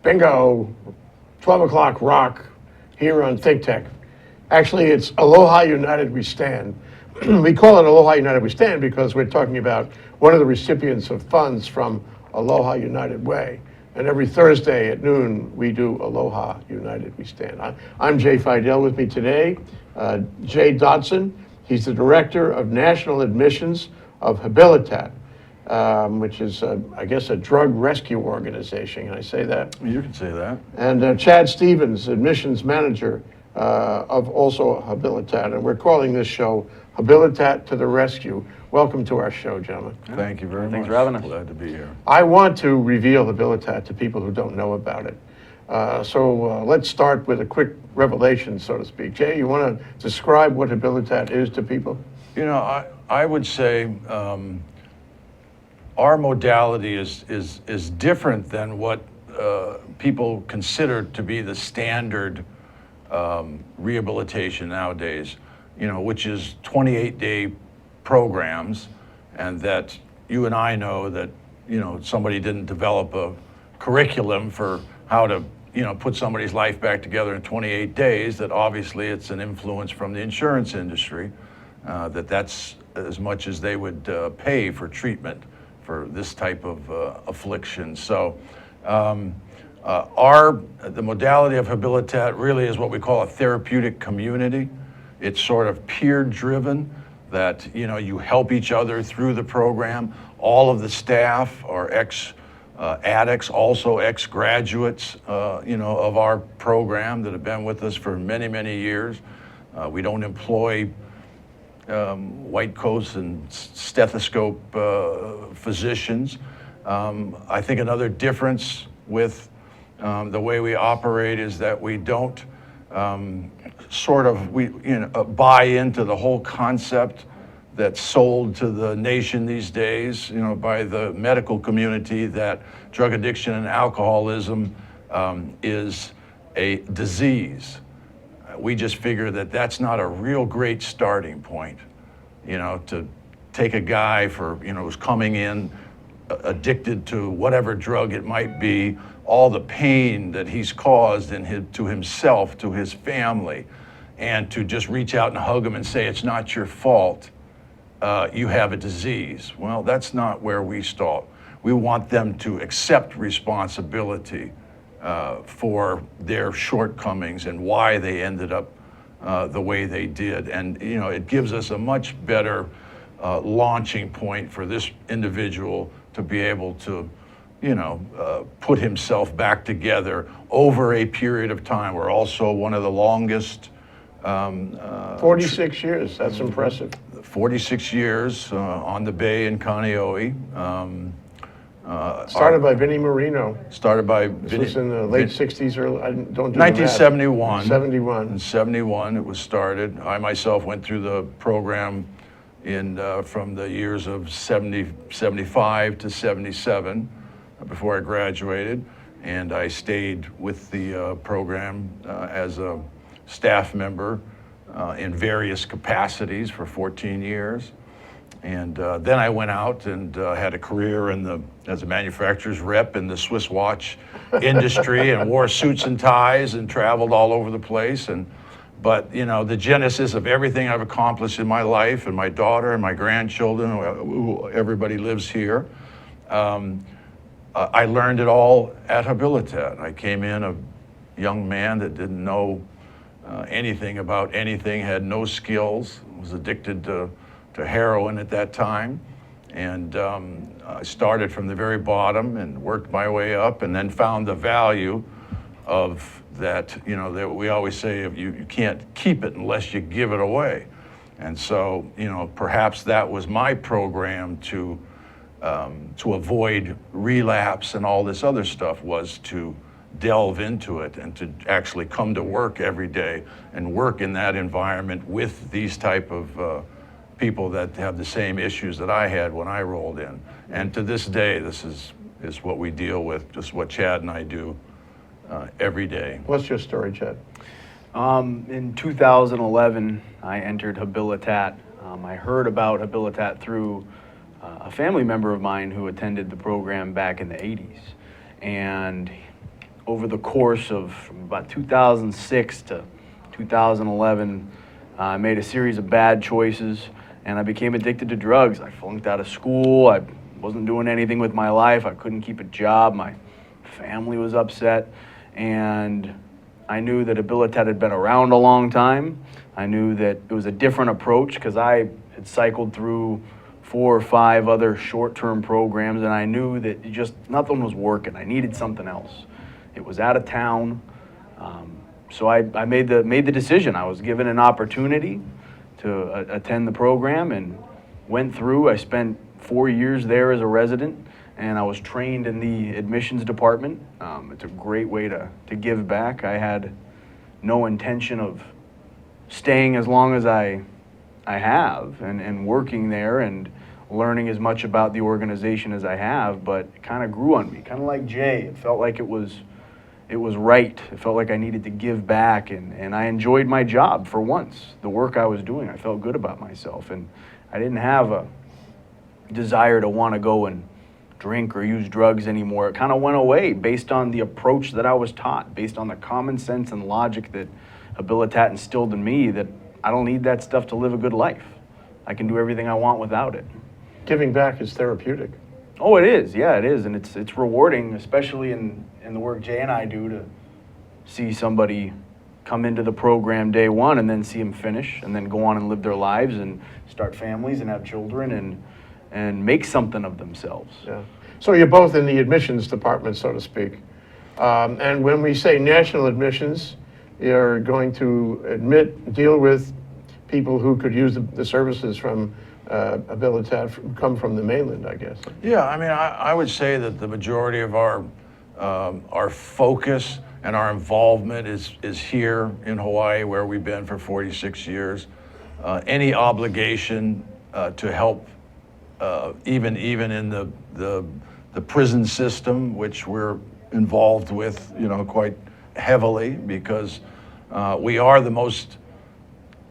Bingo, 12 o'clock rock here on Think Tech. Actually, it's Aloha United We Stand. We call it Aloha United We Stand because we're talking about one of the recipients of funds from Aloha United Way. And every Thursday at noon, we do Aloha United We Stand. I'm Jay Fidell. With me today, Jay Dodson. He's the Director of National Admissions of Habilitat, which is, I guess, a drug rescue organization. Can I say that? You can say that. And Chad Stephens, Admissions Manager of also Habilitat. And we're calling this show Habilitat to the Rescue. Welcome to our show, gentlemen. Thank you very much. Thanks for having us. Glad to be here. I want to reveal Habilitat to people who don't know about it. So let's start with a quick revelation, so to speak. Jay, you want to describe what Habilitat is to people? You know, I would say our modality is different than what people consider to be the standard rehabilitation nowadays, you know, which is 28-day programs, and that you and I know that, you know, somebody didn't develop a curriculum for how to, you know, put somebody's life back together in 28 days, that obviously it's an influence from the insurance industry, that's as much as they would pay for treatment for this type of affliction. So the modality of Habilitat really is what we call a therapeutic community. It's sort of peer-driven, that, you know, you help each other through the program. All of the staff are ex-addicts, also ex-graduates, you know, of our program that have been with us for many, many years. We don't employ white coats and stethoscope physicians. I think another difference with the way we operate is that we don't buy into the whole concept that's sold to the nation these days, you know, by the medical community, that drug addiction and alcoholism is a disease. We just figure that that's not a real great starting point, you know, to take a guy for, you know, who's coming in addicted to whatever drug it might be, all the pain that he's caused to himself, to his family, and to just reach out and hug him and say, it's not your fault, you have a disease. Well, that's not where we start. We want them to accept responsibility for their shortcomings and why they ended up the way they did. And, you know, it gives us a much better launching point for this individual to be able to, you know, put himself back together over a period of time. We're also one of the longest 46 years, that's impressive. 46 years on the Bay in Kaneohe. Started by Vinnie Marino. Started by This was in the late 60s, or I don't do the 1971. math. 71. In 71 it was started. I myself went through the program from the years of 75 to 77 before I graduated, and I stayed with the program as a staff member in various capacities for 14 years. And then I went out and had a career as a manufacturer's rep in the Swiss watch industry, and wore suits and ties and traveled all over the place. But you know, the genesis of everything I've accomplished in my life, and my daughter and my grandchildren, everybody lives here, I learned it all at Habilitat. I came in a young man that didn't know anything about anything, had no skills, was addicted to heroin at that time, and I started from the very bottom and worked my way up, and then found the value of that. You know, that we always say, you can't keep it unless you give it away. And so, you know, perhaps that was my program to avoid relapse and all this other stuff, was to delve into it and to actually come to work every day and work in that environment with these type of people that have the same issues that I had when I rolled in. And to this day, this is what we deal with, just what Chad and I do every day. What's your story, Chad? In 2011, I entered Habilitat. I heard about Habilitat through a family member of mine who attended the program back in the 80s. And over the course of from about 2006 to 2011, I made a series of bad choices, and I became addicted to drugs. I flunked out of school. I wasn't doing anything with my life. I couldn't keep a job. My family was upset, and I knew that Habilitat had been around a long time. I knew that it was a different approach because I had cycled through 4 or 5 other short-term programs, and I knew that nothing was working. I needed something else. It was out of town, so I made the decision. I was given an opportunity to attend the program and went through. I spent 4 years there as a resident, and I was trained in the admissions department. It's a great way to give back. I had no intention of staying as long as I have and working there and learning as much about the organization as I have, but it kind of grew on me, kind of like Jay. It felt like it was right. It felt like I needed to give back, and I enjoyed my job for once. The work I was doing, I felt good about myself, and I didn't have a desire to want to go and drink or use drugs anymore. It kind of went away based on the approach that I was taught, based on the common sense and logic that Habilitat instilled in me, that I don't need that stuff to live a good life. I can do everything I want without it. Giving back is therapeutic. Oh, it is. Yeah, it is. And it's rewarding, especially in the work Jay and I do, to see somebody come into the program day one and then see them finish and then go on and live their lives and start families and have children and make something of themselves. Yeah. So you're both in the admissions department, so to speak. And when we say national admissions, you're going to deal with people who could use the services from Habilitat, come from the mainland, I guess. Yeah, I mean, I would say that the majority of our focus and our involvement is here in Hawaii, where we've been for 46 years. Any obligation to help, even in the prison system, which we're involved with, quite heavily, because we are the most,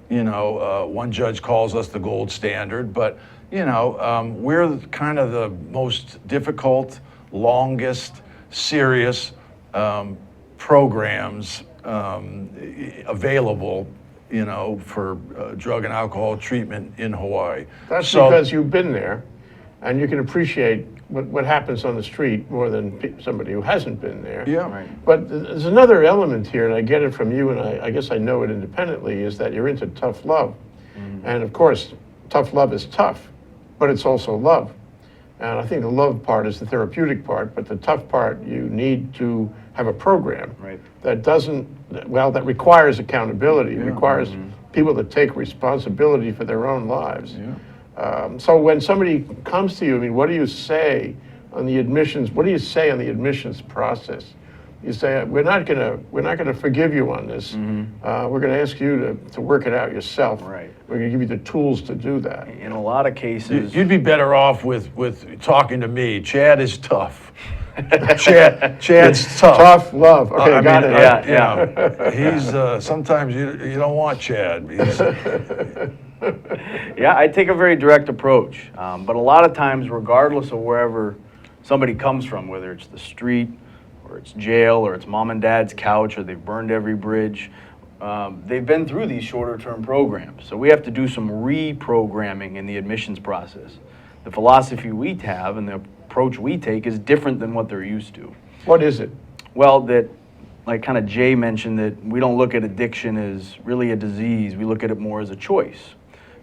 one judge calls us the gold standard, but we're kind of the most difficult, longest, serious programs available, for drug and alcohol treatment in Hawaii. That's because you've been there, and you can appreciate what happens on the street more than somebody who hasn't been there. Yeah. Right. But there's another element here, and I get it from you, and I guess I know it independently, is that you're into tough love. Mm-hmm. And of course, tough love is tough, but it's also love. And I think the love part is the therapeutic part, but the tough part, you need to have a program that requires accountability, requires people to take responsibility for their own lives. Yeah. So when somebody comes to you, I mean, what do you say on the admissions? What do you say on the admissions process? You say, we're not gonna forgive you on this. Mm-hmm. We're gonna ask you to work it out yourself. Right. We're gonna give you the tools to do that. In a lot of cases, you'd be better off with talking to me. Chad is tough. Chad's tough. Tough love. Okay, got it. Yeah. He's sometimes you don't want Chad. Yeah, I take a very direct approach, but a lot of times, regardless of wherever somebody comes from, whether it's the street, or it's jail, or it's mom and dad's couch, or they've burned every bridge, they've been through these shorter term programs. So we have to do some reprogramming in the admissions process. The philosophy we have and the approach we take is different than what they're used to. What is it? Well, that, like kind of Jay mentioned, that we don't look at addiction as really a disease. We look at it more as a choice.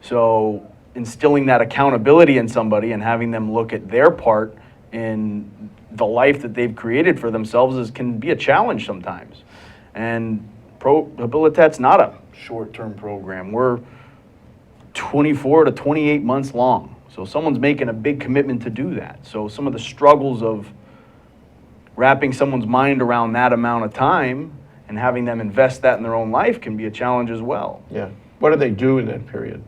So instilling that accountability in somebody and having them look at their part in the life that they've created for themselves can be a challenge sometimes. And Habilitat's not a short-term program. We're 24 to 28 months long. So someone's making a big commitment to do that. So some of the struggles of wrapping someone's mind around that amount of time and having them invest that in their own life can be a challenge as well. Yeah. What do they do in that period?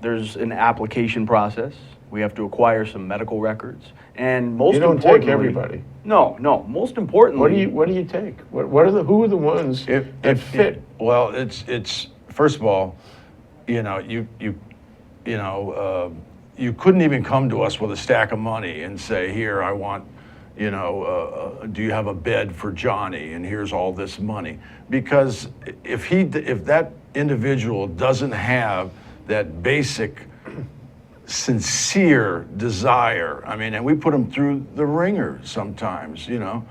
There's an application process. We have to acquire some medical records, and most you don't importantly, take everybody. No. Most importantly, what do you take? Who are the ones that fit? Well, it's first of all, you couldn't even come to us with a stack of money and say, here, I want, do you have a bed for Johnny? And here's all this money. Because if that individual doesn't have that basic, sincere desire, I mean, and we put them through the ringer sometimes, to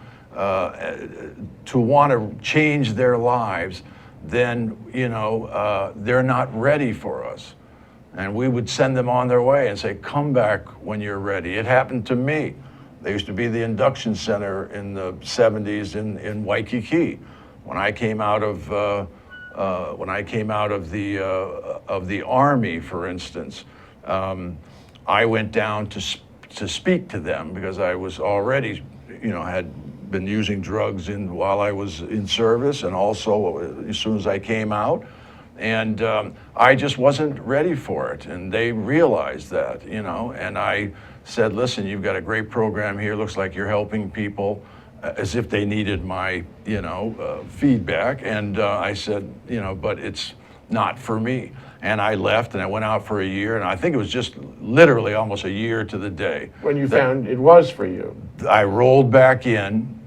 want to change their lives, then, they're not ready for us. And we would send them on their way and say, come back when you're ready. It happened to me. There used to be the Induction Center in the 70s in Waikiki. When I came out of the Army, for instance, I went down to speak to them because I was already, had been using drugs while I was in service, and also as soon as I came out. And I just wasn't ready for it, and they realized that, and I said, listen, you've got a great program here, looks like you're helping people, as if they needed my, feedback, and I said, but it's not for me. And I left, and I went out for a year, and I think it was just literally almost a year to the day. When you found it was for you. I rolled back in,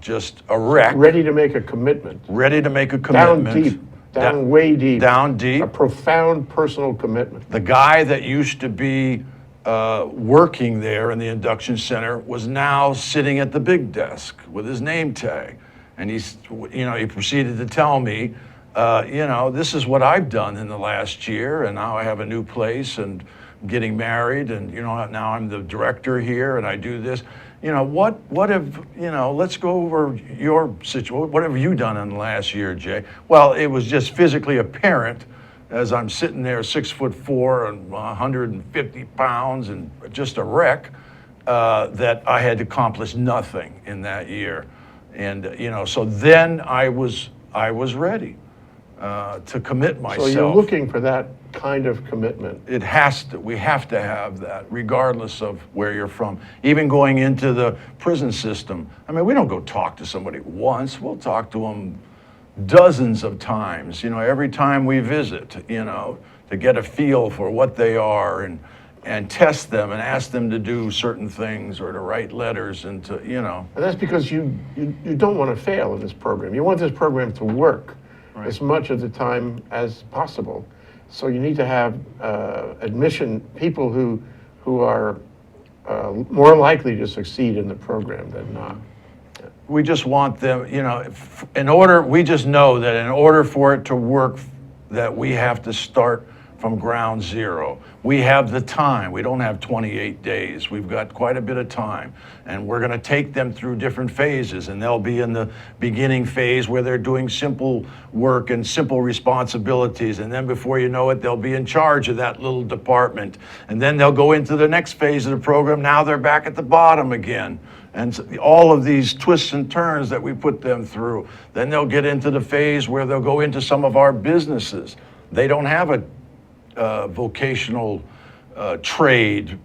just a wreck. Ready to make a commitment. Ready to make a commitment. Down deep. Down way deep. Down deep. A profound personal commitment. The guy that used to be working there in the Induction Center was now sitting at the big desk with his name tag. And he proceeded to tell me, this is what I've done in the last year, and now I have a new place and I'm getting married, and now I'm the director here and I do this. Let's go over your situation. What have you done in the last year, Jay? Well, it was just physically apparent as I'm sitting there 6'4" and 150 pounds and just a wreck, that I had accomplished nothing in that year. And, so then I was ready to commit myself. So you're looking for that kind of commitment. We have to have that, regardless of where you're from. Even going into the prison system, I mean, we don't go talk to somebody once, we'll talk to them dozens of times, every time we visit, to get a feel for what they are and test them and ask them to do certain things or to write letters and to, And that's because you don't want to fail in this program. You want this program to work as much of the time as possible. So you need to have admission people who are more likely to succeed in the program than not. We just want them, we just know that in order for it to work, that we have to start from ground zero. We have the time. We don't have 28 days. We've got quite a bit of time. And we're going to take them through different phases. And they'll be in the beginning phase where they're doing simple work and simple responsibilities. And then before you know it, they'll be in charge of that little department. And then they'll go into the next phase of the program. Now they're back at the bottom again. And so all of these twists and turns that we put them through. Then they'll get into the phase where they'll go into some of our businesses. They don't have a vocational trade,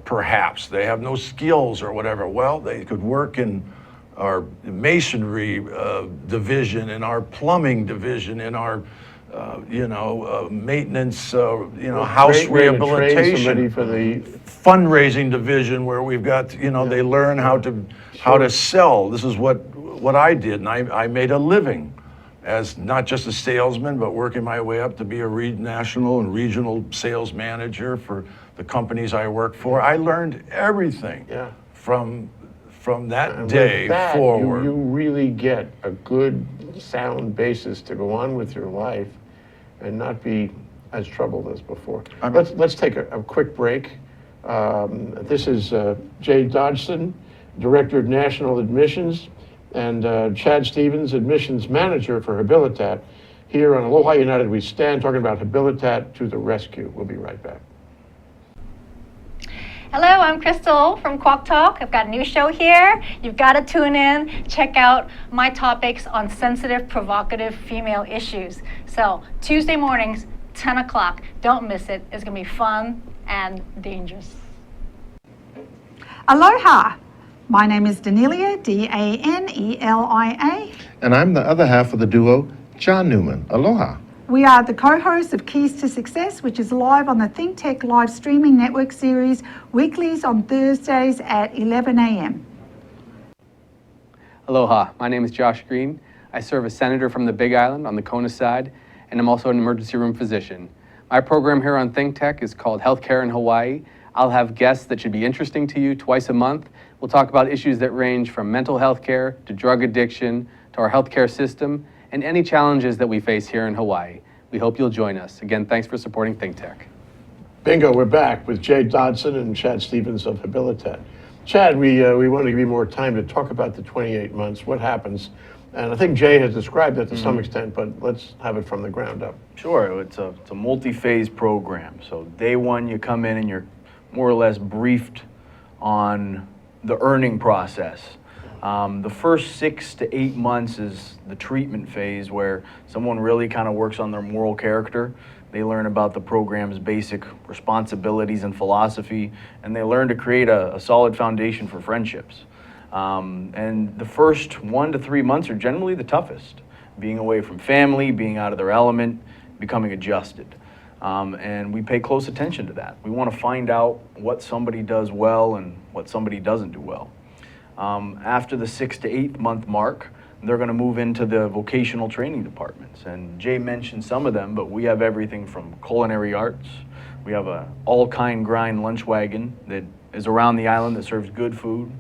perhaps. They have no skills or whatever. Well, they could work in our masonry division, in our plumbing division, in our maintenance, house rehabilitation, somebody for the fundraising division, where we've got, they learn how to sell. This is what I did, and I made a living as not just a salesman, but working my way up to be a national and regional sales manager for the companies I work for. I learned everything from that and day with that, forward. You really get a good, sound basis to go on with your life and not be as troubled as before. Let's take a quick break. This is Jay Dodson, Director of National Admissions, and Chad Stephens, Admissions Manager for Habilitat, here on Aloha United We Stand, talking about Habilitat to the rescue. We'll be right back. Hello, I'm Crystal from Quack Talk. I've got a new show here. You've got to tune in. Check out my topics on sensitive, provocative female issues. So Tuesday mornings, 10 o'clock. Don't miss it. It's going to be fun and dangerous. Aloha. My name is Danelia, Danelia. And I'm the other half of the duo, John Newman. Aloha. We are the co-hosts of Keys to Success, which is live on the Think Tech live streaming network series, weeklies on Thursdays at 11 a.m. Aloha, my name is Josh Green. I serve as senator from the Big Island on the Kona side, and I'm also an emergency room physician. My program here on Think Tech is called Healthcare in Hawaii. I'll have guests that should be interesting to you twice a month. We'll talk about issues that range from mental health care to drug addiction to our healthcare system and any challenges that we face here in Hawaii. We hope you'll join us. Again, thanks for supporting Think Tech. Bingo, we're back with Jay Dodson and Chad Stephens of Habilitat. Chad, we want to give you more time to talk about the 28 months, what happens. And I think Jay has described that to some extent, but let's have it from the ground up. Sure, it's a multi-phase program. So day one, you come in and you're more or less briefed on the earning process. The first 6 to 8 months is the treatment phase where someone really kind of works on their moral character. They learn about the program's basic responsibilities and philosophy, and they learn to create a solid foundation for friendships. And the first 1 to 3 months are generally the toughest. Being away from family, being out of their element, becoming adjusted. And we pay close attention to that. We want to find out what somebody does well and what somebody doesn't do well. After the 6 to 8 month mark, they're going to move into the vocational training departments. And Jay mentioned some of them, but we have everything from culinary arts. We have a all-kind grind lunch wagon that is around the island that serves good food.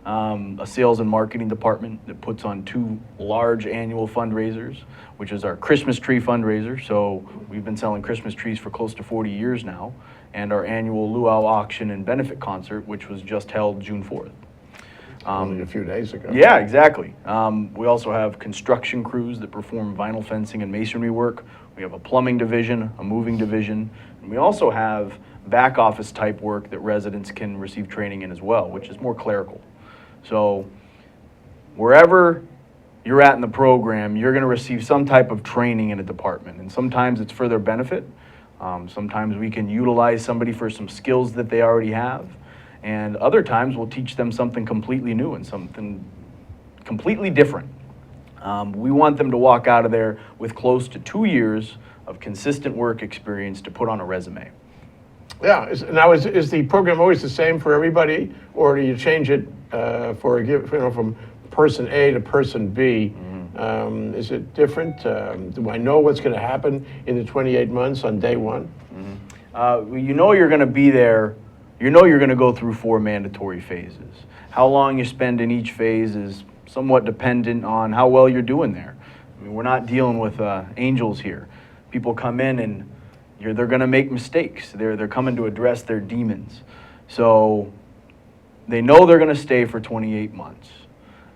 A sales and marketing department that puts on 2 large annual fundraisers, which is our Christmas tree fundraiser. So we've been selling Christmas trees for close to 40 years now. And our annual luau auction and benefit concert, which was just held June 4th. Only a few days ago. Yeah, exactly. We also have construction crews that perform vinyl fencing and masonry work. We have a plumbing division, a moving division, and we also have back office type work that residents can receive training in as well, which is more clerical. So wherever you're at in the program, you're going to receive some type of training in a department, and sometimes it's for their benefit. Sometimes we can utilize somebody for some skills that they already have. And other times we'll teach them something completely new and something completely different. We want them to walk out of there with close to 2 years of consistent work experience to put on a resume. Yeah, now is the program always the same for everybody, or do you change it from person A to person B? Is it different? Do I know what's going to happen in the 28 months on day one? You know you're going to be there. You know you're going to go through 4 mandatory phases. How long you spend in each phase is somewhat dependent on how well you're doing there. I mean, we're not dealing with angels here. People come in and they're going to make mistakes. They're coming to address their demons. So they know they're going to stay for 28 months.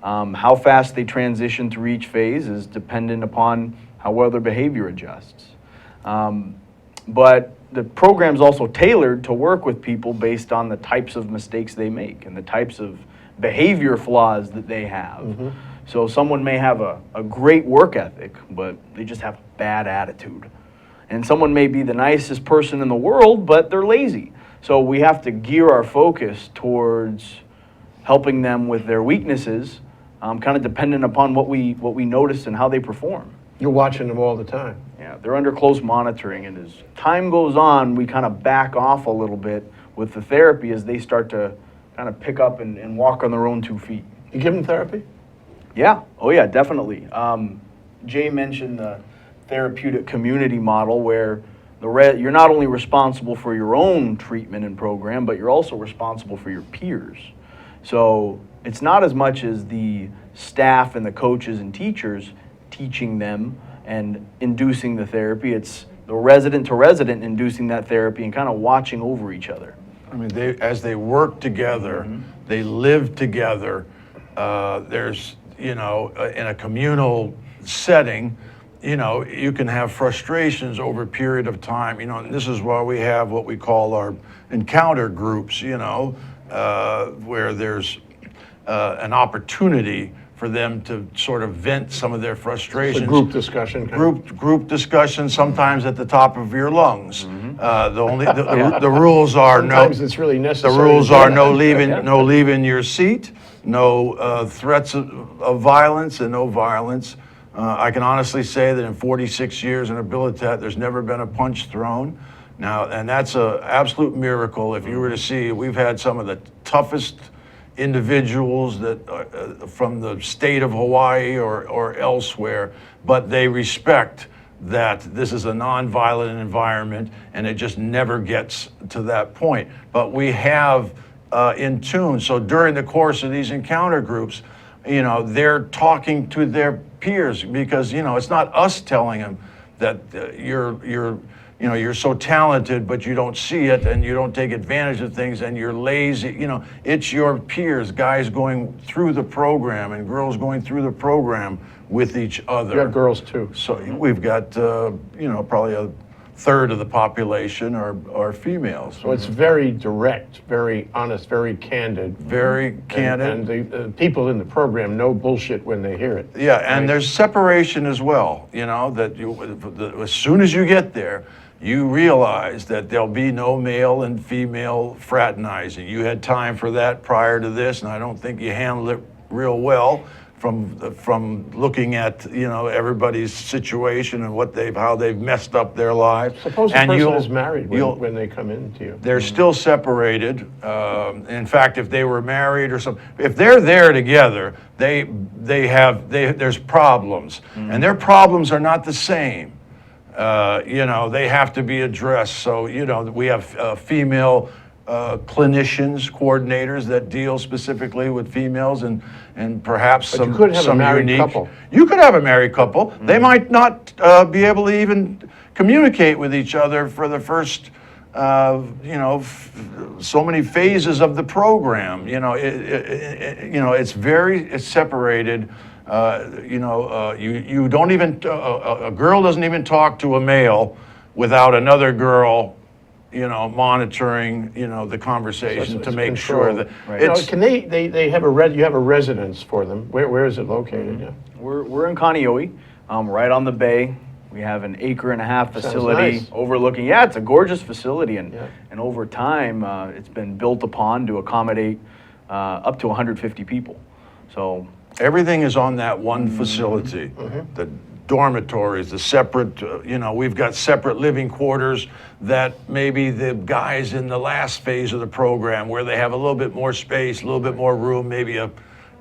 How fast they transition through each phase is dependent upon how well their behavior adjusts. But the program's also tailored to work with people based on the types of mistakes they make and the types of behavior flaws that they have. So someone may have a great work ethic, but they just have a bad attitude. And someone may be the nicest person in the world, but they're lazy. So we have to gear our focus towards helping them with their weaknesses, kind of dependent upon what we notice and how they perform. You're watching them all the time. Yeah, they're under close monitoring, and as time goes on, we kind of back off a little bit with the therapy as they start to kind of pick up and walk on their own 2 feet. You give them therapy? Yeah, oh yeah, definitely. Jay mentioned the therapeutic community model where you're not only responsible for your own treatment and program, but you're also responsible for your peers. So it's not as much as the staff and the coaches and teachers teaching them and inducing the therapy. It's the resident to resident inducing that therapy and kind of watching over each other. I mean, as they work together, they live together. There's, in a communal setting, you can have frustrations over a period of time, and this is why we have what we call our encounter groups, where there's an opportunity for them to sort of vent some of their frustrations. It's a group discussion. Group discussion, sometimes at the top of your lungs. The rules are Sometimes it's really necessary. The rules are no leaving your seat, no threats of violence, and no violence. I can honestly say that in 46 years in Habilitat, there's never been a punch thrown. Now, and that's an absolute miracle. If you were to see, we've had some of the toughest individuals that from the state of Hawaii or elsewhere, but they respect that this is a nonviolent environment, and it just never gets to that point. But we have in tune. So during the course of these encounter groups, they're talking to their peers, because it's not us telling them that you're so talented, but you don't see it and you don't take advantage of things and you're lazy. It's your peers, guys going through the program and girls going through the program with each other. You got girls too. So we've got, probably a third of the population are females. So it's very direct, very honest, very candid. Very candid. And the people in the program know bullshit when they hear it. Yeah, and there's separation as well, that as soon as you get there, you realize that there'll be no male and female fraternizing. You had time for that prior to this, and I don't think you handled it real well from looking at everybody's situation and how they've messed up their lives. Suppose the person is married when they come in to you. They're still separated. In fact, if they were married or something, if they're there together, there's problems, and their problems are not the same. They have to be addressed. So we have female clinicians, coordinators that deal specifically with females, and perhaps But you could have a married unique couple. You could have a married couple. They might not be able to even communicate with each other for the first so many phases of the program. It's separated. You don't even a girl doesn't even talk to a male without another girl monitoring the conversation to make sure that it's can they have you have a residence for them? Where is it located? Yeah. We're in Kaneohe, right on the bay. We have an 1.5 acre facility nice. overlooking. Yeah, it's a gorgeous facility, and Yeah. and over time, it's been built upon to accommodate up to 150 people. So everything is on that one facility. The dormitories, the separate, we've got separate living quarters that maybe the guys in the last phase of the program, where they have a little bit more space, a little bit more room, maybe a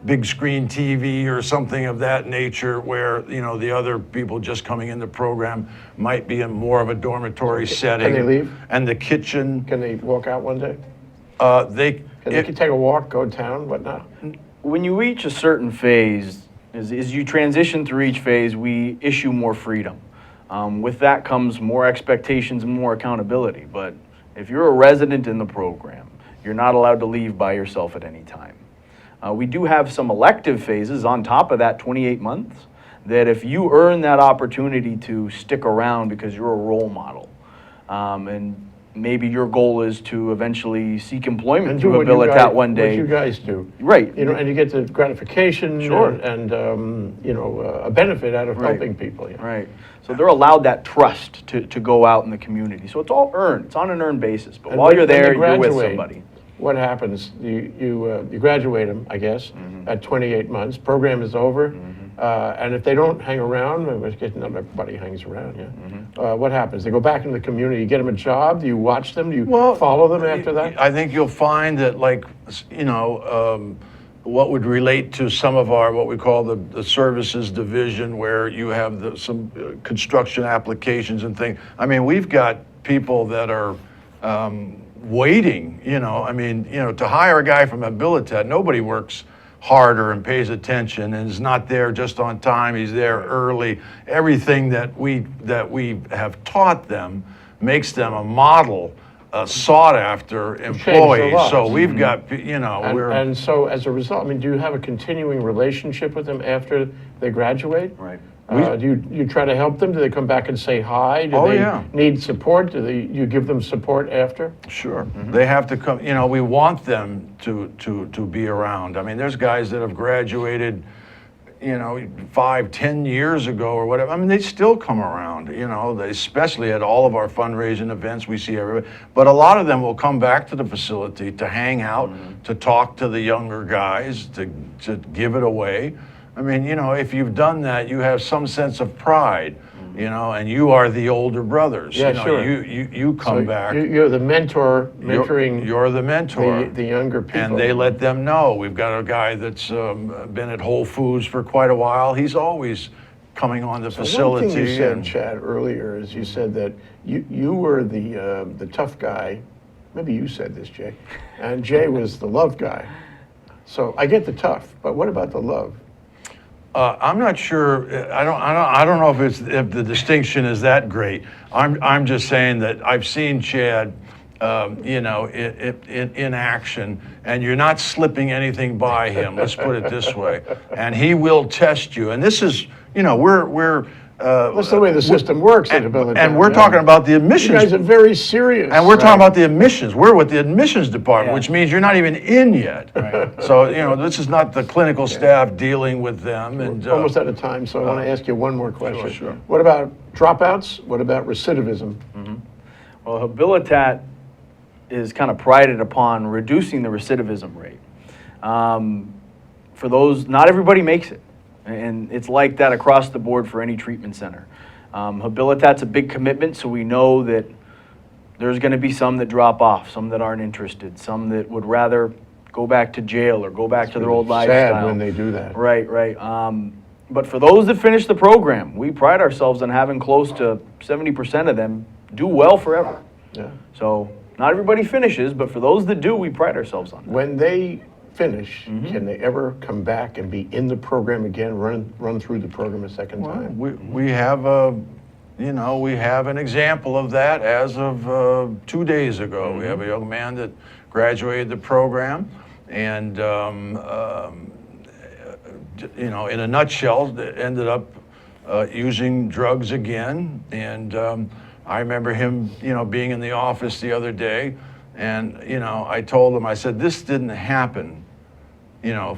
big screen TV or something of that nature, where the other people just coming in the program might be in more of a dormitory setting. Can they leave? And the kitchen, Can they walk out one day? they Can they take a walk, go down, whatnot? when you reach a certain phase, as you transition through each phase, we issue more freedom. With that comes more expectations and more accountability. But if you're a resident in the program, you're not allowed to leave by yourself at any time. We do have some elective phases on top of that 28 months that if you earn that opportunity to stick around because you're a role model, and maybe your goal is to eventually seek employment And through do what you Habilitat guys- one day. What you guys do. Right. And you get the gratification Sure. and a benefit out of Right. helping people. Yeah. Right. So they're allowed that trust to go out in the community. So it's all earned. It's on an earned basis. But And while when- you're when they there, you're with graduate, somebody. What happens? You graduate them, I guess, at 28 months. Program is over. And if they don't hang around, not everybody hangs around, yeah. What happens? They go back into the community. You get them a job? Do you watch them? Do you follow them after that? I think you'll find that, what would relate to some of our, what we call the services division, where you have some construction applications and things. I mean, we've got people that are waiting, to hire a guy from Habilitat. Nobody works harder and pays attention and is not there just on time. He's there early. Everything that we have taught them makes them a model, sought after employee. lives. So we've got, we're. And so as a result, do you have a continuing relationship with them after they graduate? Right. Do you try to help them? Do they come back and say hi? Do they yeah. need support? Do you give them support after? Sure. They have to come, we want them to be around. I mean, there's guys that have graduated, 5-10 years ago or whatever. I mean, they still come around, they, especially at all of our fundraising events, we see everybody. But a lot of them will come back to the facility to hang out, to talk to the younger guys, to give it away. I mean, if you've done that, you have some sense of pride you know, and you are the older brothers. Yeah, you know, sure. You come So back. You're the mentor, mentoring You're the mentor. the younger people. And they let them know. We've got a guy that's been at Whole Foods for quite a while. He's always coming on the facility. One thing you said, and- Chad, earlier is you said that you were the tough guy. Maybe you said this, Jay. And Jay was the love guy. So I get the tough, but what about the love? I'm not sure. I don't know if the distinction is that great. I'm just saying that I've seen Chad, you know, in action, and you're not slipping anything by him. Let's put it this way. And he will test you. And this is, you know, we're. That's the way the system works at Habilitat. And we're yeah. talking about the You admissions. guys are very serious. And we're talking right? about the admissions. We're with the admissions department, Yeah. which means you're not even in yet. So, you know, this is not the clinical staff dealing with them. And Almost out of time, so I want to ask you one more question. sure. What about dropouts? What about recidivism? Well, Habilitat is kind of prided upon reducing the recidivism rate. For those, not everybody makes it. And it's like that across the board for any treatment center. Habilitat's a big commitment, so we know that there's going to be some that drop off, some that aren't interested, some that would rather go back to jail or go back to their old lifestyle. Sad when they do that. Right, right. But for those that finish the program, we pride ourselves on having close to 70% of them do well forever. Yeah. So not everybody finishes, but for those that do, we pride ourselves on that. When they finish, can they ever come back and be in the program again, run through the program a second time? we have a, you know, we have an example of that as of 2 days ago. We have a young man that graduated the program, and you know, in a nutshell, ended up using drugs again. And I remember him, you know, being in the office the other day, and you know, I told him, I said, this didn't happen, you know,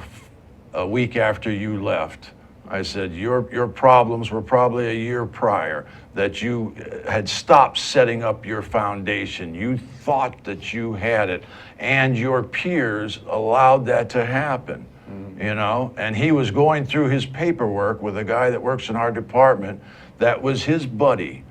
a week after you left. I said, your problems were probably a year prior, that you had stopped setting up your foundation. You thought that you had it, and your peers allowed that to happen, you know? And he was going through his paperwork with a guy that works in our department that was his buddy,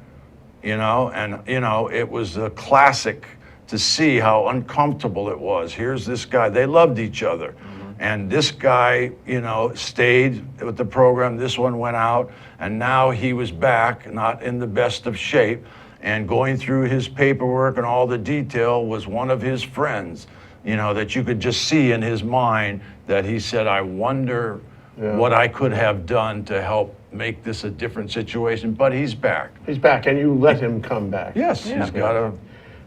you know? And, you know, it was a classic to see how uncomfortable it was. Here's this guy, they loved each other. And this guy, you know, stayed with the program. This one went out, and now he was back, not in the best of shape. And going through his paperwork and all the detail was one of his friends, you know, that you could just see in his mind that he said, I wonder what I could have done to help make this a different situation. But he's back. He's back, and you let him come back. Yes, he's got a.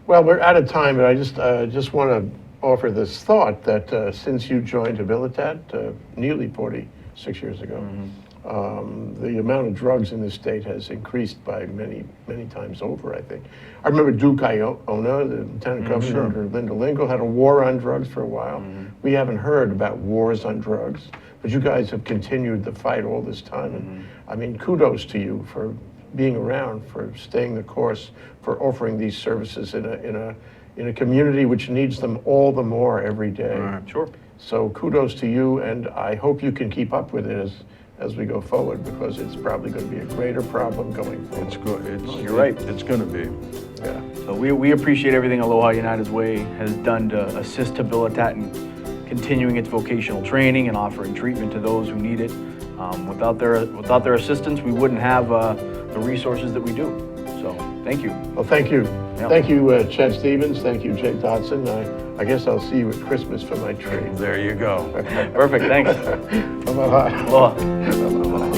Well, we're out of time, but I just want to offer this thought that since you joined Habilitat nearly 46 years ago, the amount of drugs in this state has increased by many, many times over, I think. I remember Duke Iona, the lieutenant governor under Linda Lingle, had a war on drugs for a while. We haven't heard about wars on drugs, but you guys have continued the fight all this time. And I mean, kudos to you for being around, for staying the course, for offering these services in a community which needs them all the more every day. Sure. So kudos to you, and I hope you can keep up with it as we go forward, because it's probably going to be a greater problem going forward. It's good. You're right. It's going to be. Yeah. So we appreciate everything Aloha United's Way has done to assist Habilitat in continuing its vocational training and offering treatment to those who need it. Without their assistance, we wouldn't have the resources that we do. So thank you. Well, thank you. Yeah. Thank you, Chad Stephens. Thank you, Jay Dodson. I guess I'll see you at Christmas for my tree. There you go. Perfect. Thanks. Aloha. Aloha.